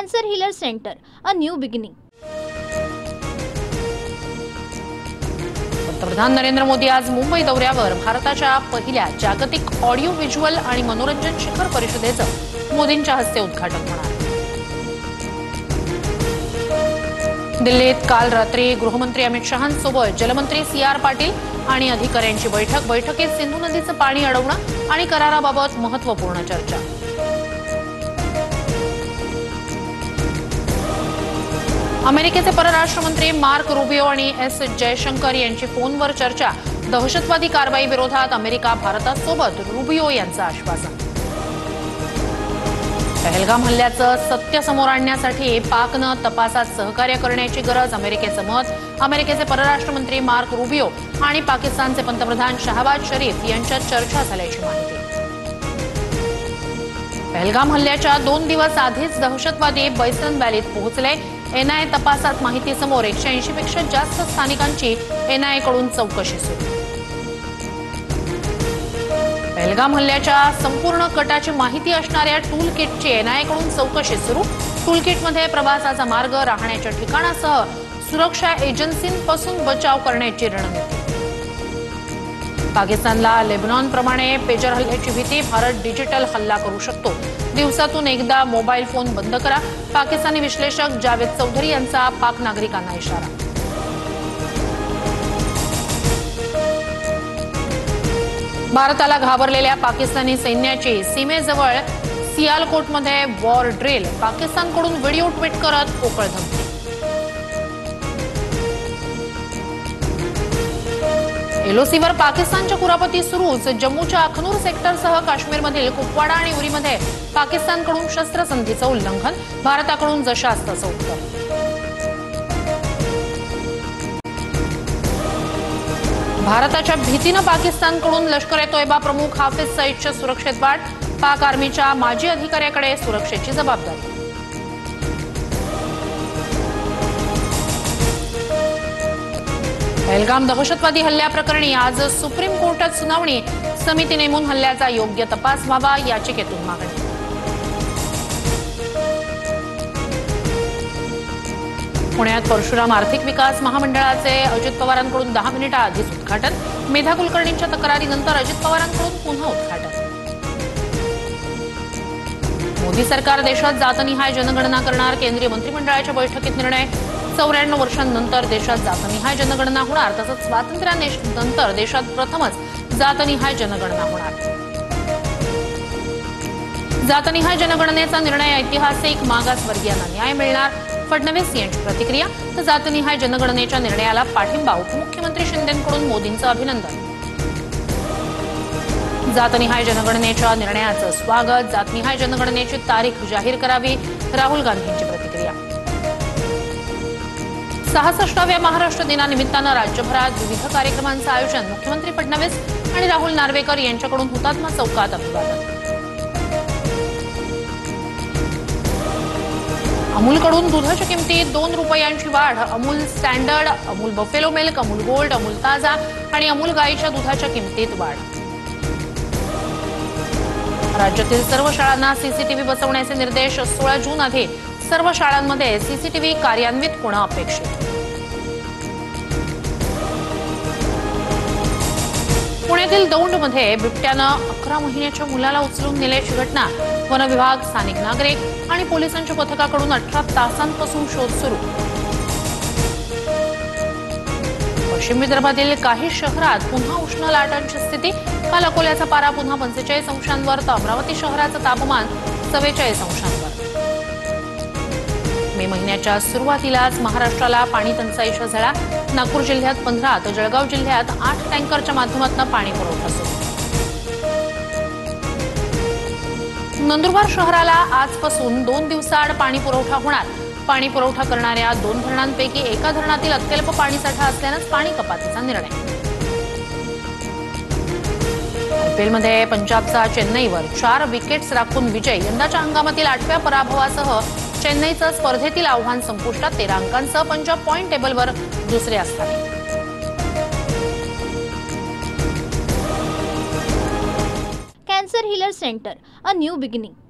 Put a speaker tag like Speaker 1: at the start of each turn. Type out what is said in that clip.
Speaker 1: Cancer healer centre, a new beginning.
Speaker 2: पंतप्रधान नरेंद्र मोदी आज मुंबई दौऱ्यावर. भारताच्या पहिल्या जागतिक ऑडिओ व्हिज्युअल आणि मनोरंजन शिखर परिषदेचं मोदींच्या हस्ते उद्घाटन होणार. दिल्लीत काल रात्री गृहमंत्री अमित शहांसोबत जलमंत्री CR पाटील आणि अधिकाऱ्यांची बैठकीत सिंधू नदीचं पाणी अडवणं आणि कराराबाबत महत्त्वपूर्ण चर्चा. अमेरिकेचे परराष्ट्र मंत्री मार्क रुबियो आणि S जयशंकर यांची फोनवर चर्चा. दहशतवादी कारवाई विरोधात अमेरिका भारतासोबत, रुबियो यांचं आश्वासन. पहलगाम हल्ल्याचं सत्य समोर आणण्यासाठी पाकनं तपासात सहकार्य करण्याची गरज, अमेरिकेचं मत. अमेरिकेचे परराष्ट्र मंत्री मार्क रुबियो आणि पाकिस्तानचे पंतप्रधान शहबाज शरीफ यांच्यात चर्चा झाल्याची माहिती. पहलगाम हल्ल्याच्या 2 दिवस आधीच दहशतवादी बैसन व्हॅलीत पोहोचले. NIA तपासात माहिती समोर. 180 पेक्षा जास्त स्थानिकांची NIA कडून चौकशी सुरू. पहलगाम हल्ल्याच्या संपूर्ण कटाची माहिती असणाऱ्या टूल किटची NIA कडून चौकशी सुरू. टूल किटमध्ये प्रवासाचा मार्ग, राहण्याच्या ठिकाणासह सुरक्षा एजन्सींपासून बचाव करण्याची रणनीती. पाकिस्तानला लेबनॉनप्रमाणे पेजर हल्ल्याची भीती. भारत डिजिटल हल्ला करू शकतो. दिवसातून एकदा मोबाईल फोन बंद करा. पाकिस्तानी विश्लेषक जावेद चौधरी यांचा पाक नागरिकांना इशारा. भारताला घाबरलेल्या पाकिस्तानी सैन्याची सीमेजवळ सियालकोटमध्ये वॉर ड्रिल. पाकिस्तानकडून व्हिडिओ ट्विट करत पोकळ धमकी. LOCवर पाकिस्तानच्या कुरापती सुरूच. जम्मूच्या अखनूर सेक्टरसह काश्मीरमधील कुपवाडा आणि उरीमध्ये पाकिस्तानकडून शस्त्रसंधीचं उल्लंघन. भारताकडून जशास तसं उत्तर. भारताच्या भीतीनं पाकिस्तानकडून लष्कर-ए-तोयबा प्रमुख हाफिज सईदच्या सुरक्षेत वाढ. पाक आर्मीच्या माजी अधिकाऱ्याकडे सुरक्षेची जबाबदारी. पहलगाम दहशतवादी हल्ल्याप्रकरणी आज सुप्रीम कोर्टात सुनावणी. समिती नेमून हल्ल्याचा योग्य तपास व्हावा, याचिकेतून मागणी. पुण्यात परशुराम आर्थिक विकास महामंडळाचे अजित पवारांकडून 10 मिनिटांआधीच उद्घाटन. मेधा कुलकर्णींच्या तक्रारीनंतर अजित पवारांकडून पुन्हा उद्घाटन. मोदी सरकार देशात जातनिहाय जनगणना करणार. केंद्रीय मंत्रिमंडळाच्या बैठकीत निर्णय. 94 वर्षांनंतर देशात जातनिहाय जनगणना होणार. तसंच स्वातंत्र्यानंतर देशात प्रथमच जातनिहाय जनगणना होणार. जातनिहाय जनगणनेचा निर्णय ऐतिहासिक. मागासवर्गीयांना न्याय मिळणार. फडणवीस यांची प्रतिक्रिया. तर जातनिहाय जनगणनेच्या निर्णयाला पाठिंबा. उपमुख्यमंत्री शिंदेंकडून मोदींचं अभिनंदन. जातनिहाय जनगणनेच्या निर्णयाचं स्वागत. जातनिहाय जनगणनेची तारीख जाहीर करावी. राहुल गांधींची प्रतिक्रिया. 66व्या महाराष्ट्र दिनानिमित्तानं राज्यभरात विविध कार्यक्रमांचं आयोजन. मुख्यमंत्री फडणवीस आणि राहुल नार्वेकर यांच्याकडून हुतात्मा चौकात अभिवादन. अमूलकडून दुधाच्या किमतीत 2 रुपयांची वाढ. Amul standard, Amul buffalo milk, Amul gold, Amul ताजा आणि अमूल गाईच्या दुधाच्या किमतीत वाढ. राज्यातील सर्व शाळांना CCTV बसवण्याचे निर्देश. 16 जून आधी सर्व शाळांमध्ये CCTV कार्यान्वित होणं अपेक्षित. पुण्यातील दौंडमध्ये बिबट्यानं 11 महिन्याच्या मुलाला उचलून नेल्याची घटना. वन विभाग, स्थानिक नागरिक आणि पोलिसांच्या पथकाकडून 18 तासांपासून शोध सुरू. पश्चिम विदर्भातील काही शहरात पुन्हा उष्ण लाटांची स्थिती. काल अकोल्याचा पारा पुन्हा 45 अंशांवर तर अमरावती शहराचं तापमान 44 अंशांवर. मे महिन्याच्या सुरुवातीलाच महाराष्ट्राला पाणी टंचाईचा झळा. नागपूर जिल्ह्यात 15 तर जळगाव जिल्ह्यात 8 टँकरच्या माध्यमातून पाणी पुरवठा सुरू. नंदुरबार शहराला आजपासून 2 दिवसाआड पाणी पुरवठा होणार. पाणी पुरवठा करणाऱ्या 2 धरणांपैकी एका धरणातील अत्यल्प पाणीसाठा असल्यानंच पाणी कपातीचा निर्णय. IPLमध्ये पंजाबचा चेन्नईवर 4 विकेट्स राखून विजय. यंदाच्या हंगामातील 8व्या पराभवासह चेन्नईचं स्पर्धेतील आव्हान संपुष्टात. 13 अंकांसह पंजाब पॉइंट टेबलवर दुसऱ्या स्थानी.
Speaker 1: Cancer healer centre, a new beginning.